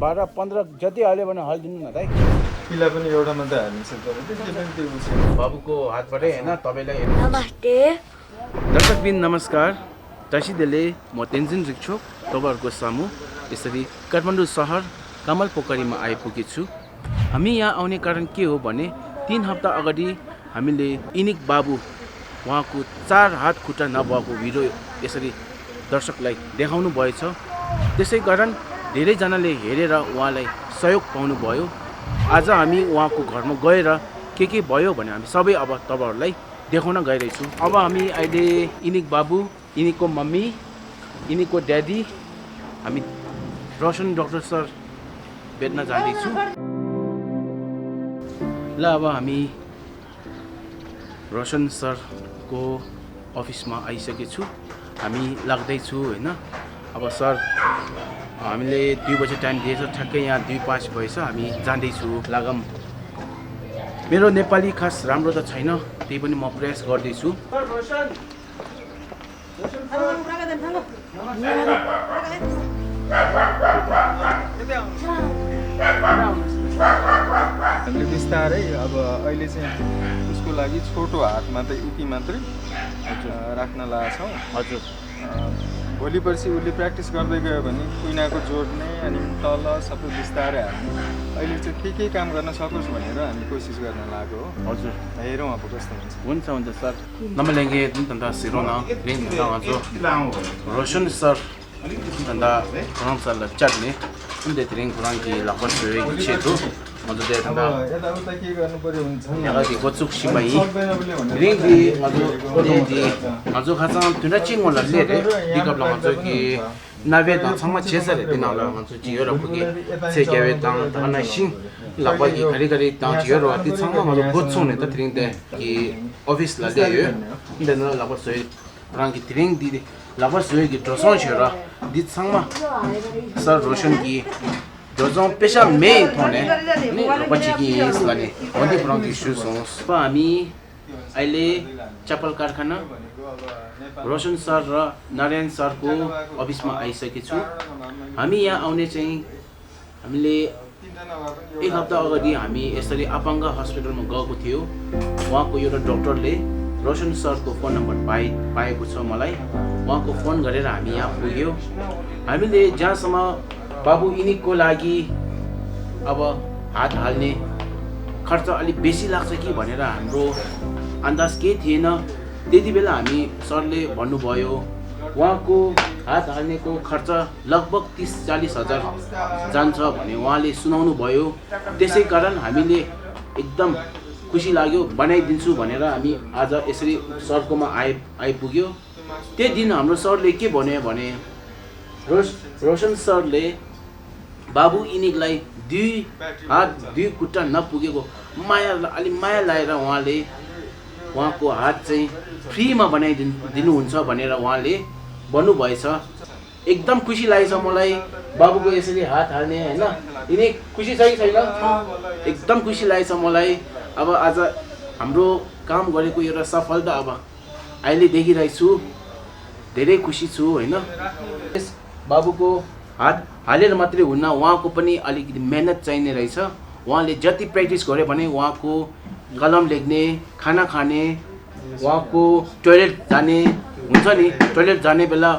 12-15 जति हाल्यो भने हालिदिनु न दाइ। किला पनि एउटा मात्रै हालिन्छ तर त्यसले पनि त्यो उयो बाबुको हातबाटै होइन तपाईँलाई। नमस्ते दर्शकबिन नमस्कार। तसिदेले म तेन्जिङ रिक्छोक तपाईँहरूको सामु यसरी काठमाडौँ सहर कमल पोखरीमा आइपुगेको छु। हामी यहाँ आउने कारण के हो भने 3 हप्ता अगाडि हामीले इनिक बाबु उहाँको 4 हात खुट्टा नभएको भिडियो यसरी दर्शकलाई देखाउनु भएछ। त्यसै कारण धेरैजनाले हेरेर उहाँलाई सहयोग पाउनुभयो। आज हामी उहाँको घरमा गएर के भयो भने हामी सबै अब तपाईँहरूलाई देखाउन गइरहेछौँ। अब हामी अहिले इनिक बाबु, इनिकको मम्मी, इनिकको ड्याडी, हामी रोशन डाक्टर सर भेट्न जाँदैछौँ। ल अब हामी रोशन सरको अफिसमा आइसकेछु। हामी लाग्दैछु होइन। अब सर हामीले 2 बजे टाइम दिएछ, ठ्याक्कै यहाँ 2:05 भएछ। हामी जाँदैछु लागम। मेरो नेपाली खास राम्रो त छैन, त्यही पनि म प्रयास गर्दैछु। हामीले बिस्तारै अब अहिले चाहिँ उसको लागि छोटो हात मात्रै यति मात्रै राख्न लागेछौँ। हजुर भोलि पर्सि उसले प्र्याक्टिस गर्दै गयो भने कुइनाको जोड्ने अनि तल सबै बिस्तारै हाल्ने। अहिले चाहिँ के काम गर्न सकोस् भनेर हामी कोसिस गर्न लागेको हो। हजुर हेरौँ अब कस्तो हुन्छ। हुन्छ सर। नमलेंगे तन्दा सिरोना रिङ हजुर रोशन सर तन्दा kurang salah chatne उनले रिङ kurang कि लक्ष्य सुयोग छेतो हजुर दे तन्दा यताउता के गर्नु पर्यो हुन्छ नि। यहाँ कि गोचुक सिमाई रिङ दि हजुर दि हजुर खासा तुना चिङ होला ले रे दिकप ल हजुर कि नावे त छमा छेसरे दिन होला हजुर जियो र पुगे से केवे ताङ ताना सिङ लपा कि घरी ताङ जियो र अति छमा हजुर गोचु ने त रिङ दे कि अफिस ला दे यो देन लपा सुयोग kurang कि रिङ दि लपा सुयोग कि ड्रसों छरा दि छमा सर रोशन की जोजों पेशा में थोने नि पछि कि यसलाने वन्दे kurang कि सुसोस हामी अहिले चप्पल कारखाना रोशन सर र नारायण सरको अफिसमा आइसकेछु। हामी यहाँ आउने चाहिँ हामीले 1 हप्ता अगाडि हामी यसरी अपाङ्ग हस्पिटलमा गएको थियो। उहाँको एउटा डाक्टरले रोशन सरको फोन नम्बर पाएको छ मलाई। उहाँको फोन गरेर हामी यहाँ पुग्यो। हामीले जहाँसम्म बाबु इनिकको लागि अब हात हाल्ने खर्च अलिक बेसी लाग्छ कि भनेर हाम्रो अन्दाज केही थिएन। त्यति बेला हामी सरले भन्नुभयो उहाँको हात हाल्नेको खर्च लगभग 30-40 हजार जान्छ भने उहाँले सुनाउनु भयो। त्यसै कारण हामीले एकदम खुसी लाग्यो, बनाइदिन्छु भनेर हामी आज यसरी सरकोमा आइपुग्यो। त्यो दिन हाम्रो सरले के भन्यो भने रोशन सरले बाबु इनिकलाई 2 हात 2 खुट्टा नपुगेको अलि माया लाएर उहाँले उहाँको हात चाहिँ फ्रीमा बनाइदिनुहुन्छ भनेर उहाँले भन्नुभएछ। एकदम खुसी लागेछ मलाई बाबुको यसरी हात हाल्ने होइन। इनिक खुसी छ कि छैन? एकदम खुसी लागेछ मलाई। अब आज हाम्रो काम गरेको एउटा सफलता अब अहिले देखिरहेछु। धेरै खुसी छु होइन। यस बाबुको हात हालेर मात्रै हुन्न, उहाँको पनि अलिकति मेहनत चाहिने रहेछ। उहाँले जति प्र्याक्टिस गर्यो भने उहाँको कलम लेख्ने, खाना खाने, उहाँको टोइलेट जाने हुन्छ नि, टोइलेट जाने बेला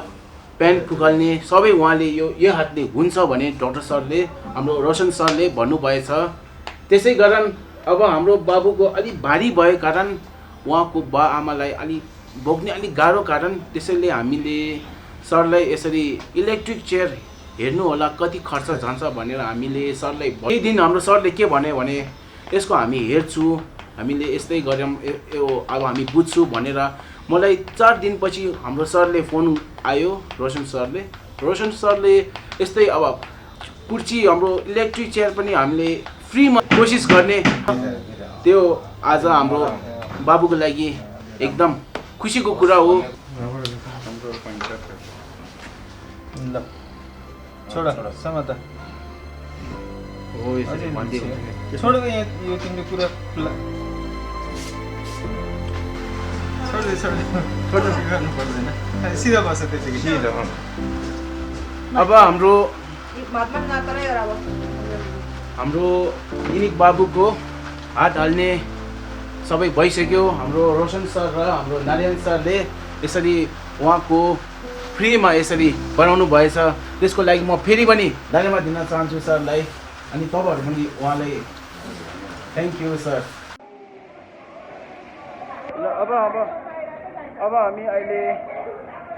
प्यान्ट फुकाल्ने सबै उहाँले यो हातले हुन्छ भने डाक्टर सरले हाम्रो रोशन सरले भन्नुभएछ। त्यसै कारण अब हाम्रो बाबुको अलिक भारी भएको कारण उहाँको बा आमालाई अलि बोक्ने अलिक गाह्रो कारण त्यसैले हामीले सरलाई यसरी इलेक्ट्रिक चेयर हेर्नु होला कति खर्च जान्छ भनेर हामीले सरलाई त्यही दिन हाम्रो सरले के भन्यो भने यसको हामी हेर्छु, हामीले यस्तै गर्यौँ अब हामी बुझ्छु भनेर मलाई 4 दिनपछि हाम्रो सरले फोन आयो रोशन सरले यस्तै अब कुर्सी हाम्रो इलेक्ट्रिक चेयर पनि हामीले फ्रीमा कोसिस गर्ने। त्यो आज हाम्रो बाबुको लागि एकदम खुसीको कुरा हो। ल छोड समाता हो यसरी भन्दै छोड यहाँ यो तिम्रो कुरा छोड गर्नु पर्दैन, सिधा बस्छ त्यसै। अब हाम्रो हाम्रो इनिक बाबुको हात हाल्ने सबै भइसक्यो। हाम्रो रोशन सर र हाम्रो नारायण सरले यसरी उहाँको फ्रीमा यसरी बनाउनु भएछ। त्यसको लागि म फेरि पनि धन्यवाद दिन चाहन्छु सरलाई। अनि तपाईँहरू पनि उहाँलाई थ्याङ्क यू सर। ल अब हामी अहिले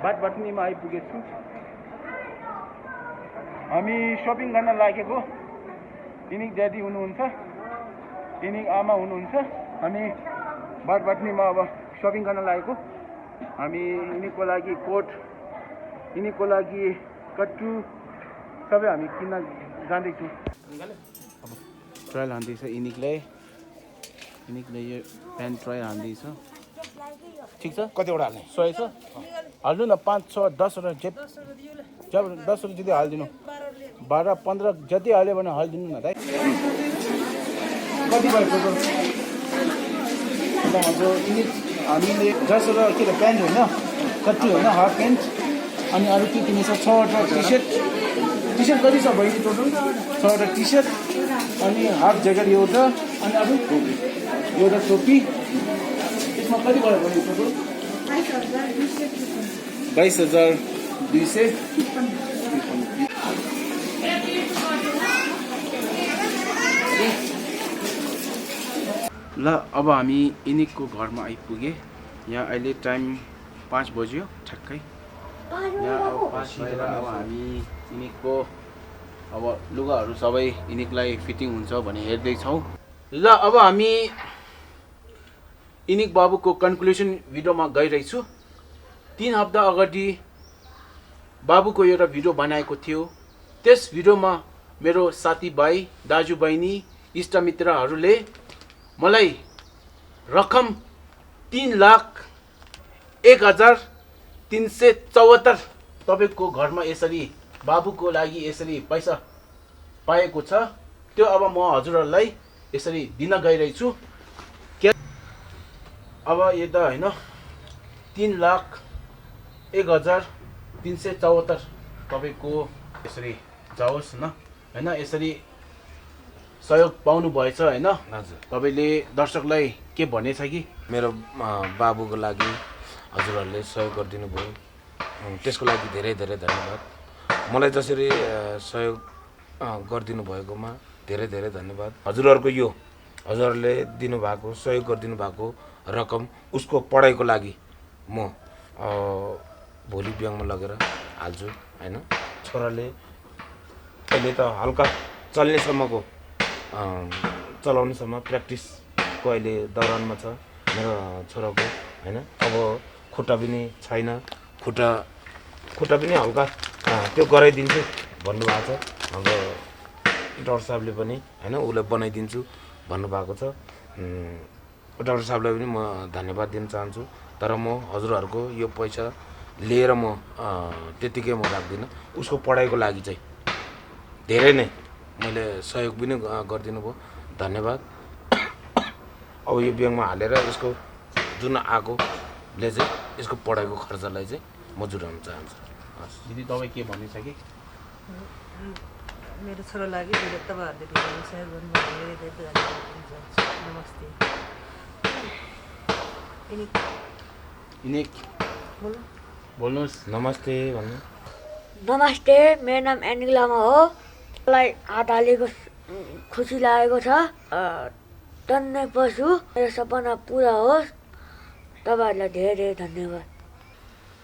बाटबट्नीमा आइपुगेछौँ। हामी सपिङ गर्न लागेको। इनिक ड्याडी हुनुहुन्छ, इनिक आमा हुनुहुन्छ। हामी बाटबट्नीमा अब सपिङ गर्न लागेको। हामी इनिकको लागि कोट, इनिकको लागि कट्टु सबै हामी किन्न जाँदैछौँ। अब ट्रायल हान्दैछ इनिकले यो प्यान्ट ट्रायल हान्दैछ। ठिक छ, कतिवटा हाल्ने? 100 छ हाल्नु न, 5, 6, 10वटा जब 10वटा जति हालिदिनु, 12, 15 जति हाल्यो भने हालिदिनु न दाइ। कति भएको हाम्रो इनिक हामीले 10वटा के त प्यान्ट होइन, कट्टु होइन, हाफ प्यान्ट। अनि अरू के किनेछ? 6वटा टी सर्ट कति छ बहिनी टोटल? 6वटा टी सर्ट अनि हाफ ज्याकेट एउटा, अनि अरू एउटा टोपी। त्यसमा कति भयो बहिनी टोटल? 22,200। ल अब हामी इनिकको घरमा आइपुगे। यहाँ अहिले टाइम 5 बज्यो ठ्याक्कै। यहाँ अब 5 भएर अब हामी इनिकको अब लुगाहरू सबै इनिकलाई फिटिङ हुन्छ भने हेर्दैछौँ। ल अब हामी इनिक बाबुको कन्क्लुजन भिडियोमा गइरहेछु। 3 हप्ता अगाडि बाबुको एउटा भिडियो बनाएको थियो। त्यस भिडियोमा मेरो साथीभाइ, दाजुबहिनी, इष्टमित्रहरूले मलाई रकम 3,01,374 तपाईँको घरमा यसरी बाबुको लागि यसरी पैसा पाएको छ। त्यो अब म हजुरहरूलाई यसरी दिन गइरहेछु। अब यता होइन 3,01,374 तपाईँको यसरी जाओस् न होइन। यसरी सहयोग पाउनु भएछ होइन। तपाईँले दर्शकलाई के भनेछ कि मेरो बाबुको लागि हजुरहरूले सहयोग गरिदिनु भयो, त्यसको लागि धेरै धेरै धन्यवाद। मलाई जसरी सहयोग गरिदिनु भएकोमा धेरै धेरै धन्यवाद। हजुरहरूको यो हजुरहरूले दिनुभएको सहयोग गरिदिनु भएको रकम उसको पढाइको लागि म भोलि ब्याङ्कमा लगेर हाल्छु होइन। छोराले अहिले त हल्का चल्नेसम्मको चलाउनेसम्म प्र्याक्टिसको अहिले दौरानमा छ मेरो छोराको होइन। अब खुट्टा पनि छैन, खुट्टा पनि हल्का त्यो गराइदिन्छु भन्नुभएको छ हाम्रो डाक्टर साहबले पनि होइन। उसलाई बनाइदिन्छु भन्नुभएको छ। डाक्टर साहबलाई पनि म धन्यवाद दिन चाहन्छु। तर म हजुरहरूको यो पैसा लिएर म त्यतिकै म राख्दिनँ। उसको पढाइको लागि चाहिँ धेरै नै मैले सहयोग पनि गरिदिनु भयो, धन्यवाद। अब यो ब्याङ्कमा हालेर यसको जुन आएकोले चाहिँ यसको पढाइको खर्चलाई चाहिँ म जुटाउन चाहन्छु। दिदी तपाईँ के भन्नु छ कि? मेरो छोरो लागि तपाईँहरूले भिडियोमा सेयर गर्नुभयो, धेरै धेरै धन्यवाद दिन चाहन्छु। नमस्ते। इनिक बोल्नुहोस्। नमस्ते भन्नु। नमस्ते, मेरो नाम एनिक लामा हो। मलाई हात हालेको खुसी लागेको छ। धन्यवाद पशु, मेरो सपना पुरा होस्। तपाईँहरूलाई धेरै धेरै धन्यवाद।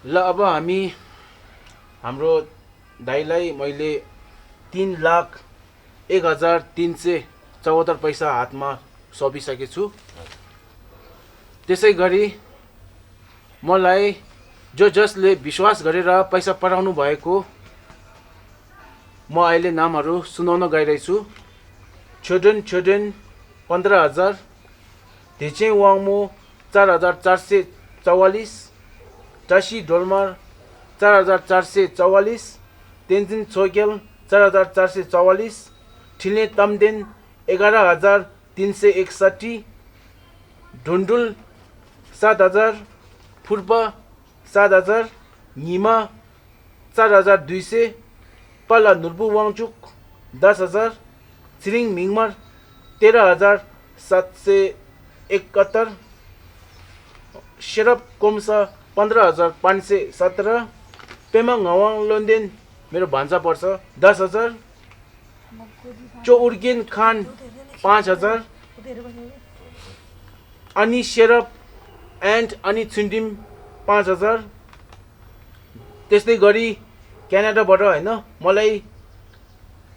ल अब हामी हाम्रो दाइलाई मैले 3,01,374 पैसा हातमा सपिसकेको छु। त्यसै गरी मलाई जसले विश्वास गरेर पैसा पठाउनु भएको म अहिले नामहरू सुनाउन गइरहेछु। छोडेन 15,000, धेचे वाङमो 4,444, टासी डोलमार 4,444, तेन्जिन छोकेल 4,444, ठिले तमदेन 11,361, ढुन्डुल 7,000, फुर्पा 7,000, निमा 4,200, पाला नुर्बु वाङचुक 10,000, छिरिङ मिङमर 13,771, शेरप कोम्सा 15,517, पेमा ngawang लोन्देन मेरो भान्सा पर्छ 10,000, चो उर्गेन खान 5,000, अनि शेरप एन्ड अनि छिन्डिम 5,000। त्यस्तै गरी क्यानाडाबाट हैन मलाई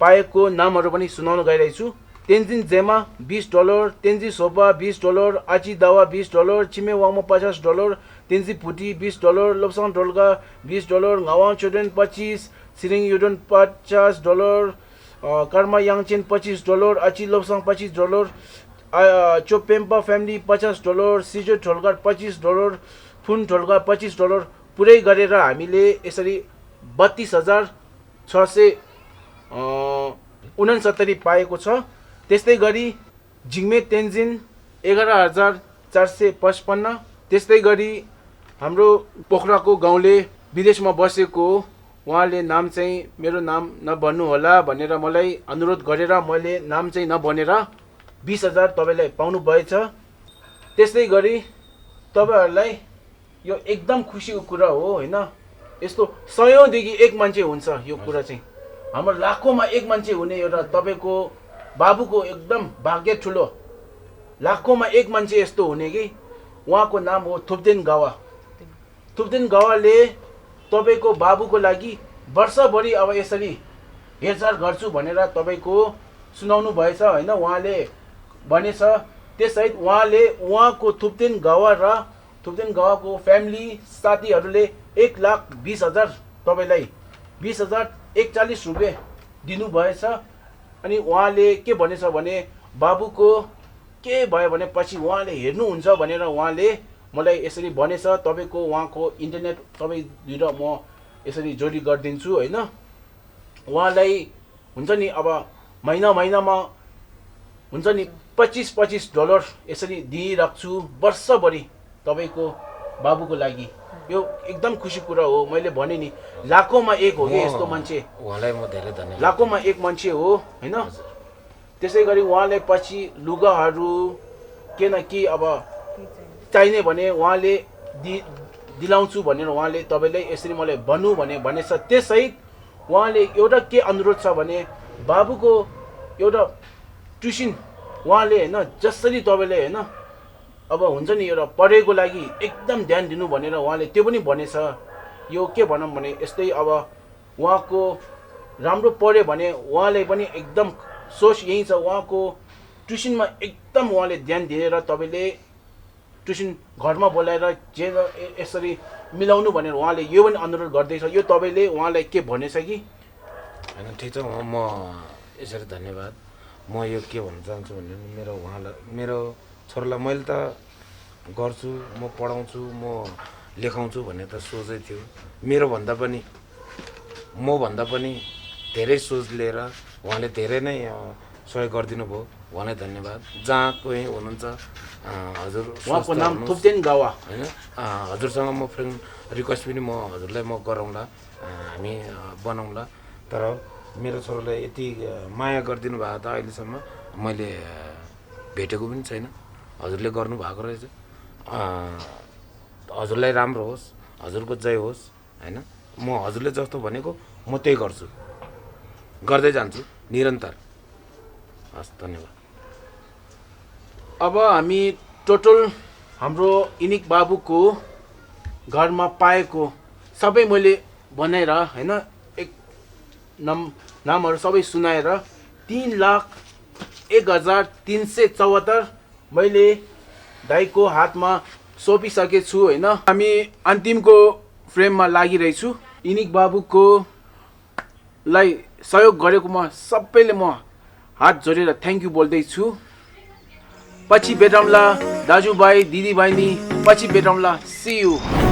पाएको नामहरू पनि सुनाउन गइरहेको छु। तेन्जिन जेमा $20, तेन्जी सोपा $20, आची दावा $20, चिमे वाङमा $50, तेन्जी फुटी $20, लोप्साङ ढोल्का $20, ngawang चोडेन 25, छिरिङ युडन $50, कर्मा याङचेन $25, आची लोप्साङ $25, चोपेम्पा फ्यामिली $50, सिजो ढोल्का $25, फुन ढोल्का $25, पुरै गरेर हामीले यसरी 32,669 पाएको छ। त्यस्तै गरी जिङमे तेन्जिन 11,455। त्यस्तै गरी हाम्रो पोखराको गाउँले विदेशमा बसेको उहाँले नाम चाहिँ मेरो नाम नभन्नु होला भनेर मलाई अनुरोध गरेर मैले नाम चाहिँ नभनेर 20,000 तपाईलाई पाउनु भएछ। त्यस्तै गरी तपाईहरुलाई यो एकदम खुसीको कुरा हो हैन। यस्तो सयौंदेखि एक मान्छे हुन्छ यो कुरा चाहिँ हाम्रो लाखौंमा एक मान्छे हुने एउटा तपाईको बाबुको एकदम भाग्य ठुलो। लाखौंमा एक मान्छे यस्तो हुने कि उहाँको नाम हो थुप्देन गावा। थुप्देन गावाले तपाईको बाबुको लागि वर्षभरि अब यसरी हेरचाह गर्छु भनेर तपाईको सुनाउनु भएछ हैन। उहाँले भनेछ त्यसैत उहाँले उहाँको थुप्देन गावा र थुप्देन गावाको फ्यामिली साथीहरूले 1,20,000 तपाईलाई 20,041 रुपैयाँ दिनु भएछ। अनि उहाँले के भनेछ भने बाबुको के भयो भने पछि उहाँले हेर्नुहुन्छ भनेर उहाँले मलाई यसरी भनेछ। तपाईको उहाँको इन्टरनेट तपाईतिर म यसरी जोडी गरिदिन्छु हैन। उहाँलाई हुन्छ नि अब महिनामा हुन्छ नि $25 यसरी दिइराख्छु वर्षभरि तपाईको बाबुको लागि। यो एकदम खुसी कुरा हो। मैले भने नि लाखौंमा एक हो के यस्तो मान्छे। उहाँलाई म धेरै धन्यवाद। लाखौंमा एक मान्छे हो हैन। त्यसै गरी उहाँले पछि लुगाहरू के न के अब चाहिने भने उहाँले दिलाउँछु भनेर उहाँले तपाईलाई यसरी मलाई भन्नु भनेछ। त्यसैत उहाँले एउटा के अनुरोध छ भने बाबुको एउटा ट्युसन उहाँले हैन जसरी तपाईले हैन अब हुन्छ नि एउटा पढेको लागि एकदम ध्यान दिनु भनेर उहाँले त्यो पनि भनेछ। यो के भनौं भने यस्तै अब उहाँको राम्रो पढ्यो भने उहाँले पनि एकदम सोच यही छ। उहाँको ट्युसनमा एकदम उहाँले ध्यान दिएर तपाईले ट्युसन घरमा बोलाएर जे यसरी मिलाउनु भनेर उहाँले यो पनि अनुरोध गर्दैछ। यो तपाईले उहाँलाई के भनेछ कि हैन? ठीक छ, म यसरी धन्यवाद। म यो के भन्न चाहन्छु भने मेरो छोरालाई मैले त गर्छु, म पढाउँछु, म लेखाउँछु भन्ने त सोचै थियो। मभन्दा पनि धेरै सोच लिएर उहाँले धेरै नै सहयोग गरिदिनु भयो। उहाँलाई धन्यवाद। जहाँ कोही हुनुहुन्छ हजुर उहाँको नाम थुप्देन गावा हैन। हजुरसँग म फ्रेन्ड रिक्वेस्ट पनि म हजुरलाई म गराउँला, हामी बनाउँला। तर मेरो छोराले यति माया गरिदिनु भएको त अहिलेसम्म मैले भेटेको पनि छैन। हजुरले गर्नु भएको रहेछ। हजुरलाई राम्रो होस्, हजुरको जय होस् हैन। म हजुरले जस्तो भनेको म त्यही गर्छु, गर्दै जान्छु निरन्तर। हस्, धन्यवाद। अब हामी टोटल हाम्रो इनिक बाबुको घरमा पाएको सबै मैले बनाएर हैन एक नामहरू सबै सुनाएर 3,01,374 मैले दाइको हातमा सोपिसकेको छु हैन। हामी अन्तिमको फ्रेममा लागिरहेछु। इनिक बाबुको लाई सहयोग गरेकोमा सबैले म हात जोडेर थ्याङ्क यू बोल्दैछु। पछि भेटौँला दाजुभाइ दिदीबहिनी, पछि भेटौँला। C you.